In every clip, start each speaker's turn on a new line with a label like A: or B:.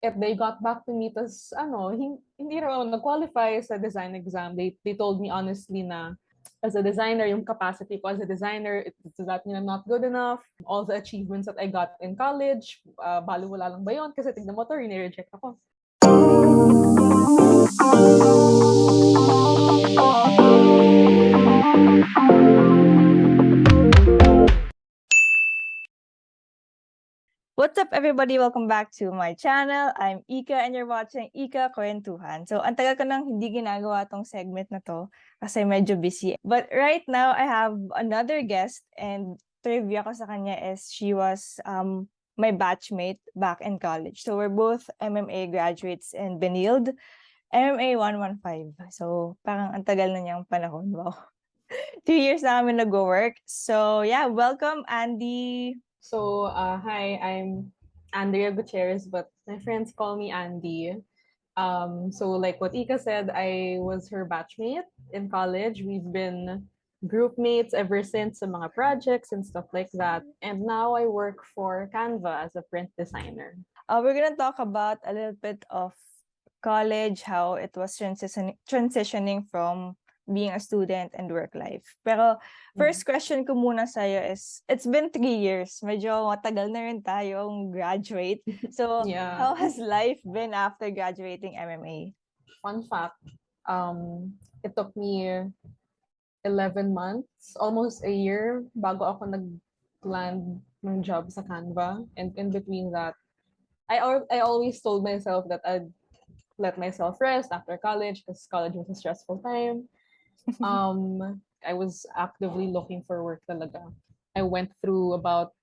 A: If they got back to me, tas hindi raw ako nag-qualify sa design exam. They told me honestly na as a designer, yung capacity ko as a designer, it's that I'm not good enough. All the achievements that I got in college, baliwala lang ba yun? Kasi tignan mo to, reject ako.
B: What's up, everybody? Welcome back to my channel. I'm Ika and you're watching IcaKwentuhan. So, ang tagal ko nang hindi ginagawa tong segment na to kasi medyo busy. But right now, I have another guest and trivia ko sa kanya is she was my batchmate back in college. So, we're both MMA graduates and Benilde, MMA 115. So, parang ang tagal na niyang panahon. Wow. 2 years na kami nag-work. So, yeah, welcome, Andee.
A: So, hi, I'm Andrea Gutierrez, but my friends call me Andee. So like what Ika said, I was her batchmate in college. We've been group mates ever since sa mga projects and stuff like that. And now I work for Canva as a print designer.
B: We're gonna talk about a little bit of college, how it was transitioning from being a student and work life. Pero first question ko muna sa'yo is, it's been 3 years. Medyo matagal na rin tayong graduate. So,
A: Yeah.
B: how has life been after graduating MMA?
A: Fun fact, it took me 11 months, almost a year, bago ako nag-land ng job sa Canva. And in between that, I always told myself that I'd let myself rest after college because college was a stressful time. I was actively looking for work talaga. I went through about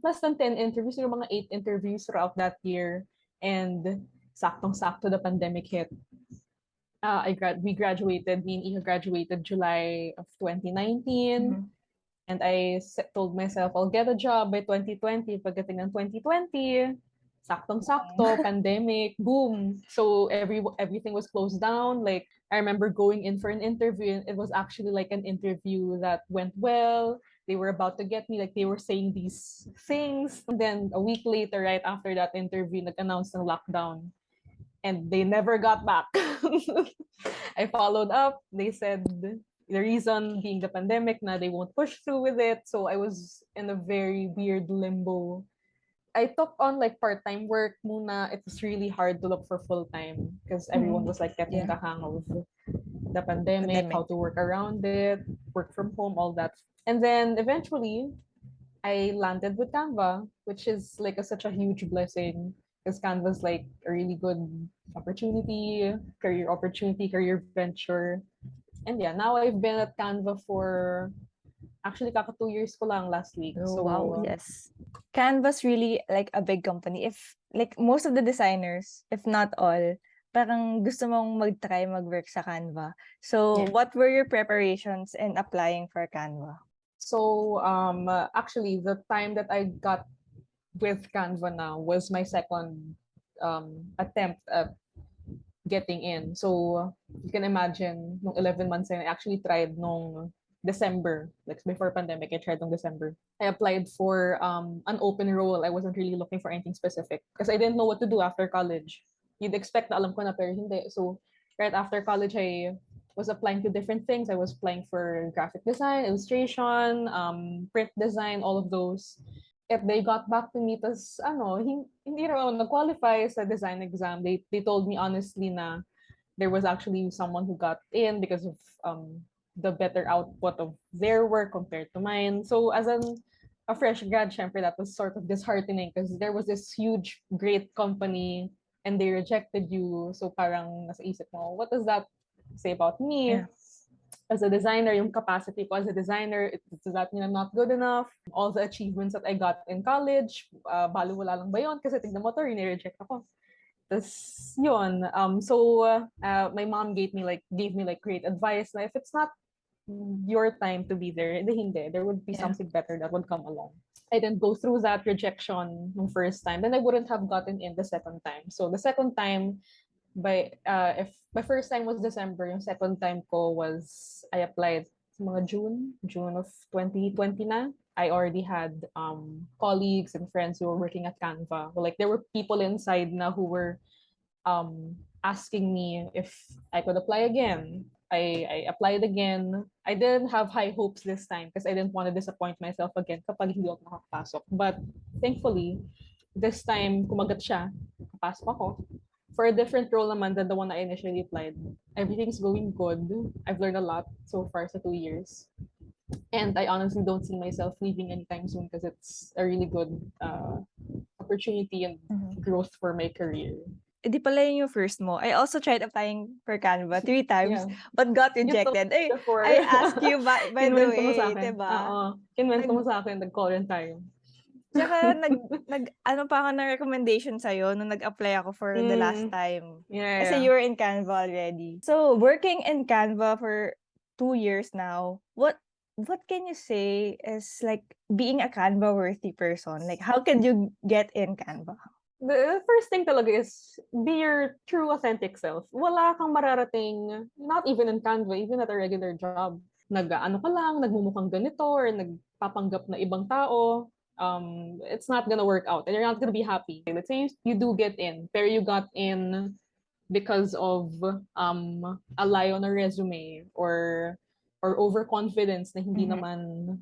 A: less than 10 interviews, yung mga 8 interviews throughout that year. And saktong-sakto the pandemic hit. We graduated, me and Ika graduated July of 2019. And I told myself, I'll get a job by 2020. Pagdating ng 2020, saktong-sakto, pandemic, boom. So everything was closed down. Like, I remember going in for an interview, and it was actually like an interview that went well. They were about to get me, like they were saying these things. And then a week later, right after that interview, nag-announce ng lockdown. And they never got back. I followed up. They said the reason being the pandemic na they won't push through with it. So I was in a very weird limbo. I took on like part-time work muna. It was really hard to look for full-time because everyone was like getting the hang of the pandemic, how to work around it, work from home, all that. And then eventually, I landed with Canva, which is like such a huge blessing because Canva's like a really good opportunity, career venture. And yeah, now I've been at Canva for actually kaka 2 years ko lang last week.
B: Oh,
A: so
B: wow, yes. Canva's really like a big company. If like most of the designers, if not all, parang gusto mong mag-try mag-work sa Canva. So, what were your preparations in applying for Canva?
A: So, actually, the time that I got with Canva now was my second attempt at getting in. So, you can imagine, nung 11 months I actually tried nung December, like before pandemic, I tried nung December. I applied for an open role. I wasn't really looking for anything specific because I didn't know what to do after college. You'd expect na alam ko na, pero hindi. So, right after college, I was applying to different things. I was applying for graphic design, illustration, print design, all of those. If they got back to me, tas hindi raw ako nag-qualify sa design exam. They told me honestly na there was actually someone who got in because of the better output of their work compared to mine. So as a fresh grad, syempre, that was sort of disheartening because there was this huge, great company and they rejected you. So parang nasa isip mo, what does that say about me?
B: Yeah.
A: As a designer, yung capacity ko as a designer, does that mean I'm not good enough? All the achievements that I got in college, baliwala lang ba yun? Kasi tignan mo to, reject ako. Tas yun. My mom gave me like great advice na if it's not your time to be there, hindi. There would be something better that would come along. I didn't go through that rejection the first time, then I wouldn't have gotten in the second time. So the second time, if my first time was December, yung second time ko was I applied sa mga June of 2020 na. I already had colleagues and friends who were working at Canva. Like there were people inside now who were asking me if I could apply again. I applied again. I didn't have high hopes this time because I didn't want to disappoint myself again kapag hindi ako nakapasok. But thankfully, this time kumagat siya. Kapasok ako. For a different role naman than the one I initially applied. Everything's going good. I've learned a lot so far sa 2 years. And I honestly don't see myself leaving anytime soon because it's a really good opportunity and growth for my career.
B: Di pala yun yung first mo. I also tried applying for Canva 3 times,
A: Yeah.
B: but got rejected. Ay,
A: Before.
B: I asked you by the
A: Kinwento mo
B: way,
A: sa akin.
B: diba?
A: Oo. Kinwento mo sa akin, nag-call tayo.
B: Tsaka ano pa ako ng recommendation sa'yo nung nag-apply ako for the last time.
A: Yeah.
B: Kasi you were in Canva already. So, working in Canva for 2 years now, what can you say is like being a Canva worthy person? Like, how can you get in Canva?
A: The first thing talaga is be your true authentic self. Wala kang mararating, not even in Canva, even at a regular job. Nag-ano ka lang, nagmumukhang ganito, or nagpapanggap na ibang tao. It's not gonna work out and you're not gonna be happy. Let's say you do get in, pero you got in because of a lie on a resume or overconfidence na hindi naman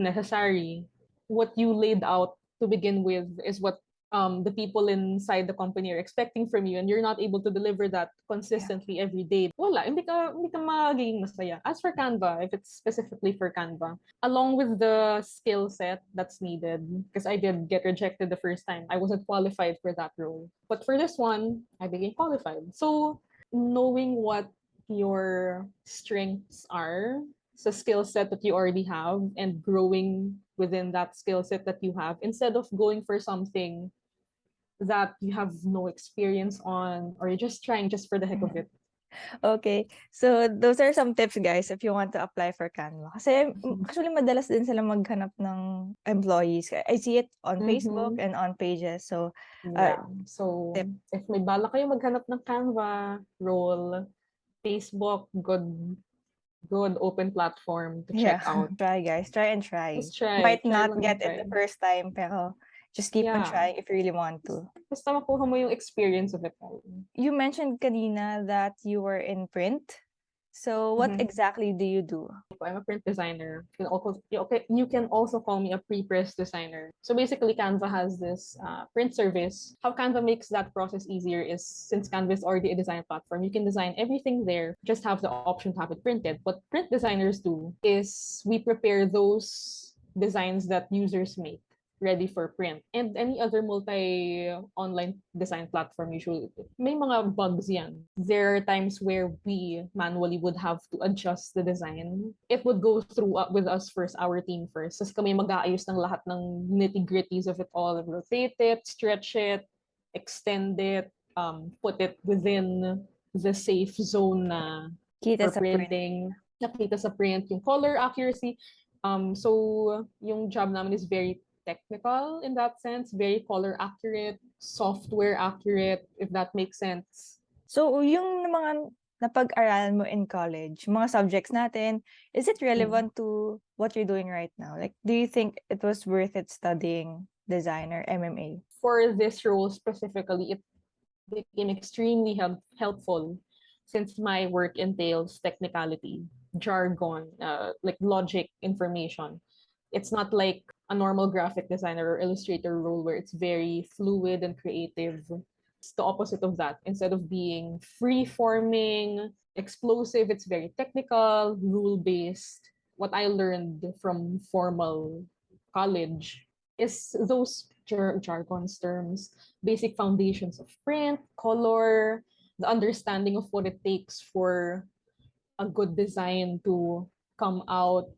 A: necessary. What you laid out to begin with is what the people inside the company are expecting from you, and you're not able to deliver that consistently every day. Wala, hindi ka magiging masaya. As for Canva, if it's specifically for Canva, along with the skill set that's needed, because I did get rejected the first time, I wasn't qualified for that role. But for this one, I became qualified. So knowing what your strengths are sa skill set that you already have and growing within that skill set that you have instead of going for something that you have no experience on or you're just trying just for the heck of it.
B: Okay. So, those are some tips, guys, if you want to apply for Canva. Kasi, actually, madalas din sila maghanap ng employees. I see it on Facebook and on pages. So,
A: yeah. So, if may bala kayo maghanap ng Canva role, Facebook, good open platform to check out.
B: Try, guys. Try and try.
A: Just try.
B: Might
A: Try
B: not
A: lang
B: get
A: try.
B: it the first time, pero just keep on trying if you really want to.
A: Basta makuha mo yung experience of it all.
B: You mentioned kanina that you were in print. So, what exactly do you do?
A: I'm a print designer. You can also call me a pre-press designer. So basically, Canva has this print service. How Canva makes that process easier is since Canva is already a design platform, you can design everything there. Just have the option to have it printed. What print designers do is we prepare those designs that users make ready for print. And any other multi-online design platform usually, may mga bugs yan. There are times where we manually would have to adjust the design. It would go through with us first, our team first. Tapos kami mag-aayos ng lahat ng nitty-gritties of it all. Rotate it, stretch it, extend it, put it within the safe zone na
B: Kita
A: for
B: sa print.
A: printing. Nakita sa print, yung color accuracy. So yung job namin is very technical in that sense, very color accurate, software accurate, if that makes sense.
B: So, yung mga napag-aralan mo in college, mga subjects natin, is it relevant to what you're doing right now? Like, do you think it was worth it studying design or MMA?
A: For this role specifically, it became extremely helpful since my work entails technicality, jargon, like logic information. It's not like a normal graphic designer or illustrator role where it's very fluid and creative. It's the opposite of that. Instead of being free-forming, explosive, it's very technical, rule-based. What I learned from formal college is those jargons, terms, basic foundations of print, color, the understanding of what it takes for a good design to come out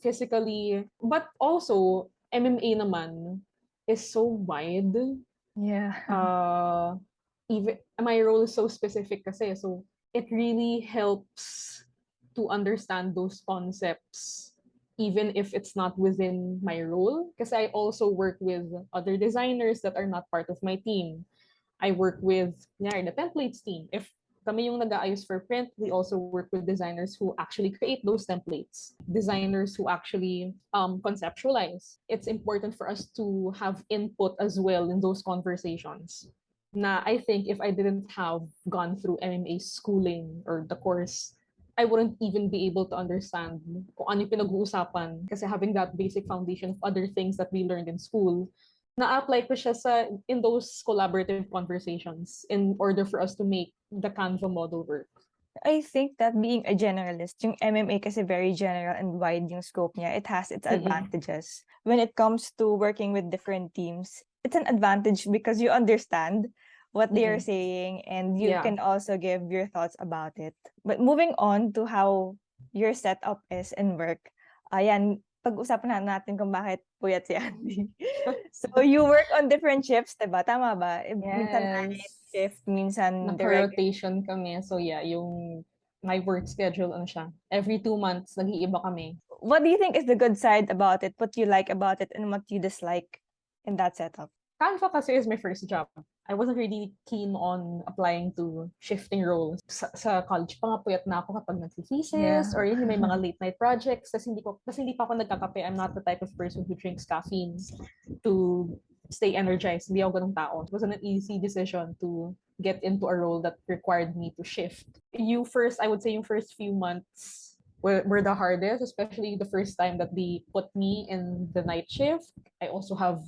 A: physically. But also, MMA naman is so wide.
B: Yeah.
A: Even my role is so specific kasi, so it really helps to understand those concepts even if it's not within my role, because I also work with other designers that are not part of my team. I work with the templates team. If Kami yung nag-aayos for print. We also work with designers who actually create those templates, designers who actually conceptualize. It's important for us to have input as well in those conversations. Na I think if I didn't have gone through MMA schooling or the course, I wouldn't even be able to understand kung ano yung pinag-uusapan. Kasi having that basic foundation of other things that we learned in school, na-apply ko siya in those collaborative conversations in order for us to make the Canva model work.
B: I think that being a generalist, yung MMA kasi very general and wide yung scope niya, it has its advantages. When it comes to working with different teams, it's an advantage because you understand what they are saying and you can also give your thoughts about it. But moving on to how your setup is in work, ayan, pag-usapan natin kung bakit puyat si Andee. So you work on different shifts, diba? Tama ba? Minsan night shift, minsan direct.
A: Naka-rotation kami. So yeah, yung my work schedule, ano siya, every 2 months, nag-iiba kami.
B: What do you think is the good side about it? What you like about it and what you dislike in that setup?
A: Canva kasi is my first job. I wasn't really keen on applying to shifting roles. Sa college pa nga, puyat na ako kapag nag-thesis or yun, may mga late night projects. Tapos hindi pa ako nagkakape. I'm not the type of person who drinks caffeine to stay energized. Hindi ako ganung tao. It wasn't an easy decision to get into a role that required me to shift. I would say yung first few months were the hardest, especially the first time that they put me in the night shift. I also have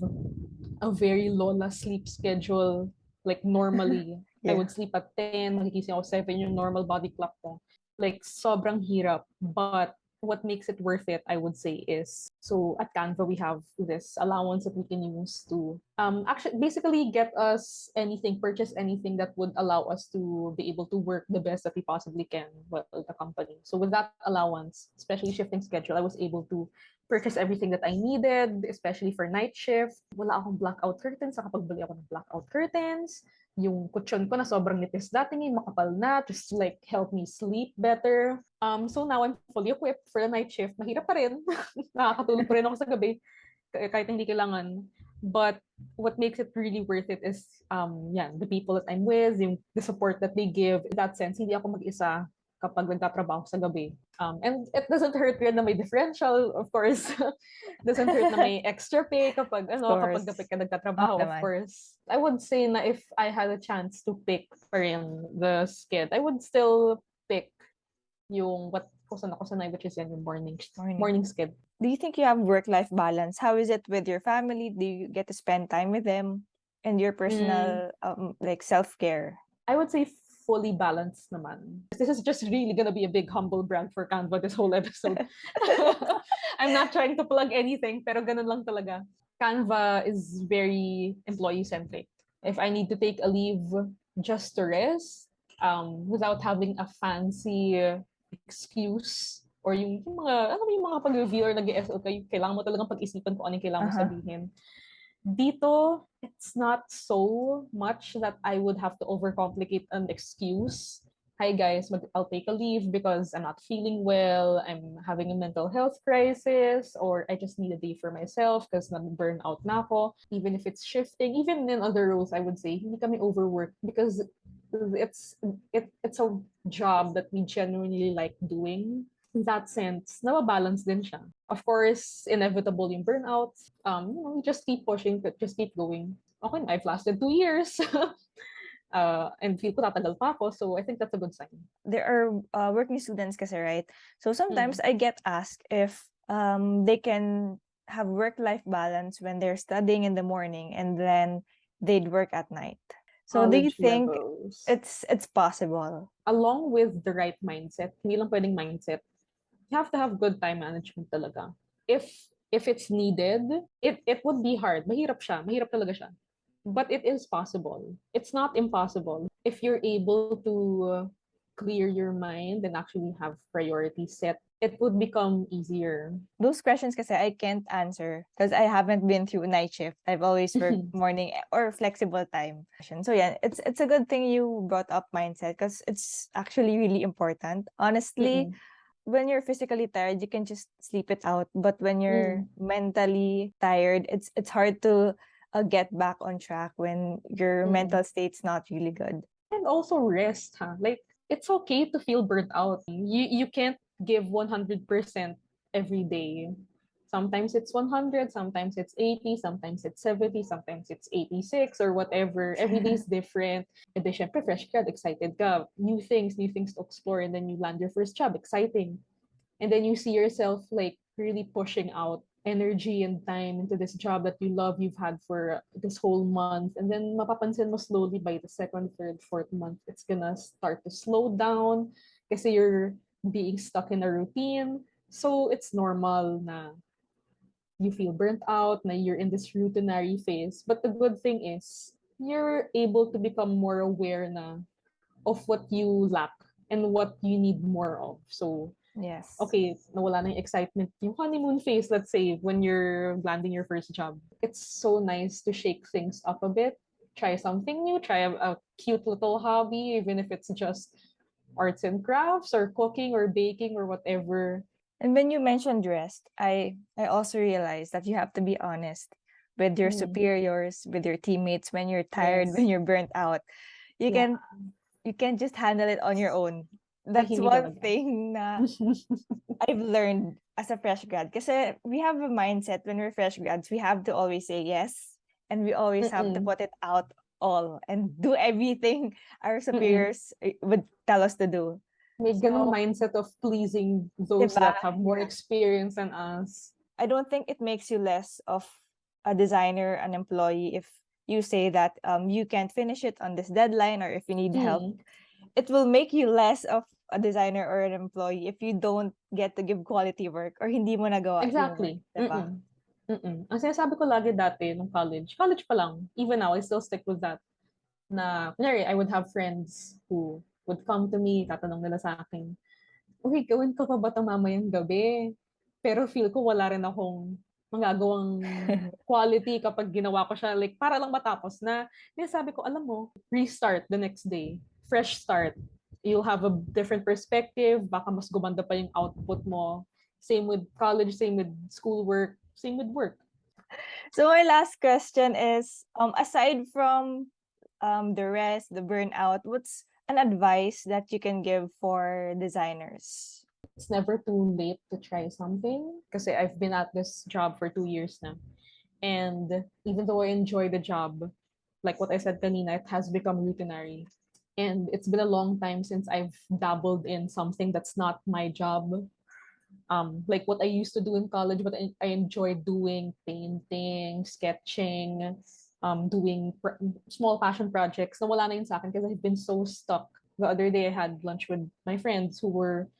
A: a very lola sleep schedule. Like normally, I would sleep at 10, makikising ako 7, yung normal body clock ko. Like sobrang hirap. But what makes it worth it, I would say, is so at Canva we have this allowance that we can use to actually basically get us purchase anything that would allow us to be able to work the best that we possibly can with the company. So with that allowance, especially shifting schedule, I was able to purchase everything that I needed, especially for night shift. Wala akong blackout curtains. Nakapagbili ako ng blackout curtains. Yung kutsyon ko na sobrang nipis dati ngayon, makapal na, just to like help me sleep better. So now I'm fully equipped for the night shift. Mahirap pa rin. Nakakatulog pa rin ako sa gabi kahit hindi kailangan. But what makes it really worth it is the people that I'm with, the support that they give. In that sense, hindi ako mag-isa kapag nagtatrabaho sa gabi. And it doesn't hurt rin na may differential, of course. Doesn't hurt na may extra pay kapag kapag gabi ka nagtatrabaho, of course. I would say na if I had a chance to pick pa rin the skid, I would still pick yung what ko sanay, which is yung morning skid.
B: Do you think you have work-life balance? How is it with your family? Do you get to spend time with them and your personal like self-care?
A: I would say fully balanced naman. This is just really gonna be a big humble brag for Canva this whole episode. I'm not trying to plug anything, pero ganun lang talaga. Canva is very employee-centric. If I need to take a leave just to rest, without having a fancy excuse, or yung mga pag-review or nag-SL kayo, kailangan mo talagang pag-isipan kung anong kailangan mo sabihin. Dito, it's not so much that I would have to overcomplicate an excuse. Hi guys, I'll take a leave because I'm not feeling well, I'm having a mental health crisis, or I just need a day for myself because nag-burn out na ako. Even if it's shifting, even in other roles, I would say, hindi kami overworked because it's a job that we genuinely like doing. In that sense, nababalance din siya. Of course, inevitable yung burnout. We just keep pushing, just keep going. Okay, I've lasted 2 years. And feel ko tatagal pa ako, so I think that's a good sign.
B: There are working students kasi, right? So sometimes I get asked if they can have work-life balance when they're studying in the morning and then they'd work at night. So do you think it's possible?
A: Along with the right mindset, hindi lang pwedeng mindset, you have to have good time management talaga. If it's needed, it would be hard. Mahirap talaga siya. But it is possible. It's not impossible. If you're able to clear your mind and actually have priorities set, it would become easier.
B: Those questions kasi I can't answer because I haven't been through night shift. I've always worked morning or flexible time. So yeah, it's a good thing you brought up mindset because it's actually really important. Honestly, when you're physically tired, you can just sleep it out. But when you're mentally tired, it's hard to get back on track when your mental state's not really good.
A: And also rest, huh? Like, it's okay to feel burnt out. You can't give 100% every day. Sometimes it's 100, sometimes it's 80, sometimes it's 70, sometimes it's 86 or whatever. Every day is different. And then syempre, fresh grad, excited ka. New things to explore. And then you land your first job, exciting. And then you see yourself like really pushing out energy and time into this job that you love, you've had for this whole month. And then mapapansin mo slowly by the second, third, fourth month, it's gonna start to slow down kasi you're being stuck in a routine. So it's normal na you feel burnt out, na you're in this routinary phase. But the good thing is, you're able to become more aware na of what you lack and what you need more of. So
B: Yes.
A: okay, nawala na yung excitement, yung honeymoon phase, let's say, when you're landing your first job. It's so nice to shake things up a bit, try something new, try a cute little hobby, even if it's just arts and crafts or cooking or baking or whatever.
B: And when you mentioned rest, I also realized that you have to be honest with your superiors, with your teammates when you're tired,
A: Yes.
B: when you're burnt out. You
A: Yeah.
B: can just handle it on your own. That's
A: hindi
B: one
A: talaga.
B: thing na I've learned as a fresh grad. Kasi we have a mindset when we're fresh grads, we have to always say yes. And we always have to put it out all and do everything our superiors would tell us to do.
A: May ganong mindset of pleasing those
B: Diba?
A: that have more experience than us.
B: I don't think it makes you less of a designer, an employee, if you say that you can't finish it on this deadline or if you need help. It will make you less of a designer or an employee if you don't get to give quality work or hindi mo nagawa yung work,
A: Exactly.
B: diba?
A: Ang sinasabi ko lagi dati nung college pa lang, even now, I still stick with that. Na, kunyari, I would have friends who would come to me, tatanong nila sa akin, uy, gawin ko pa ba ito mamayang gabi? Pero feel ko wala rin akong magagawang quality kapag ginawa ko siya. Like, para lang matapos na. Kaya sabi ko, alam mo, restart the next day. Fresh start. You'll have a different perspective. Baka mas gumanda pa yung output mo. Same with college, same with schoolwork, same with work.
B: So my last question is, aside from the rest, the burnout, what's an advice that you can give for designers?
A: It's never too late to try something. Kasi I've been at this job for 2 years now. And even though I enjoy the job, like what I said kanina, it has become routinary. And it's been a long time since I've dabbled in something that's not my job. Like what I used to do in college, what I enjoy doing, painting, sketching, doing small passion projects. Nawala na yun sa akin because I've been so stuck. The other day, I had lunch with my friends who were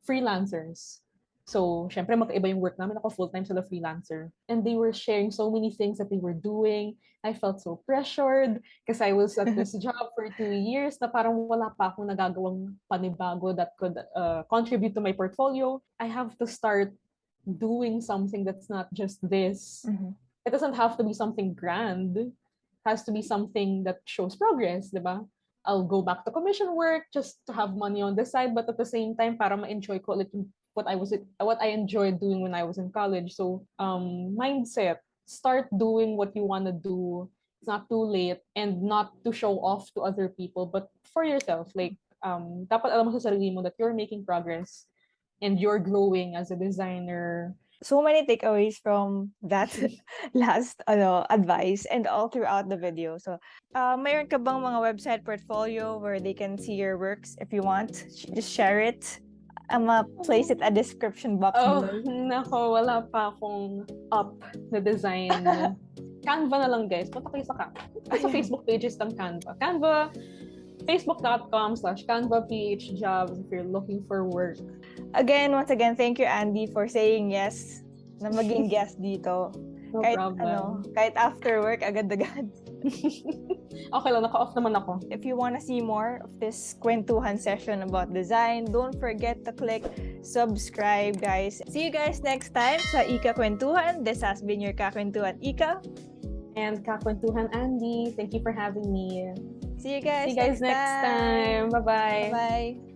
A: freelancers. So, syempre, magkaiba yung work namin. Ako full-time sila freelancer. And they were sharing so many things that they were doing. I felt so pressured because I was at this job for 2 years na parang wala pa akong nagagawang panibago that could contribute to my portfolio. I have to start doing something that's not just this. It doesn't have to be something grand. It has to be something that shows progress, di ba? I'll go back to commission work just to have money on the side, but at the same time, para ma-enjoy ko ulit what I enjoyed doing when I was in college. So, mindset, start doing what you want to do. It's not too late, and not to show off to other people, but for yourself. Like, dapat alam mo sa sarili mo that you're making progress and you're growing as a designer.
B: So many takeaways from that last advice and all throughout the video. So, mayroon ka bang mga website portfolio where they can see your works if you want? Just share it. Place it a description box below.
A: Nako, wala pa akong up na design. Canva na lang, guys. Punta kayo sa Canva. Sa Facebook pages ng Canva. Canva, facebook.com/canvaphjobs if you're looking for work.
B: Once again, thank you, Andee, for saying yes na maging guest dito.
A: No problem.
B: Kahit after work, agad-agad.
A: Okay lang, naka-off naman ako.
B: If you want to see more of this kwentuhan session about design, don't forget to click subscribe, guys. See you guys next time sa IcaKwentuhan. This has been your IcaKwentuhan, Ika.
A: And IcaKwentuhan, Andee. Thank you for having me.
B: See you guys,
A: next time. Bye-bye.
B: Bye-bye.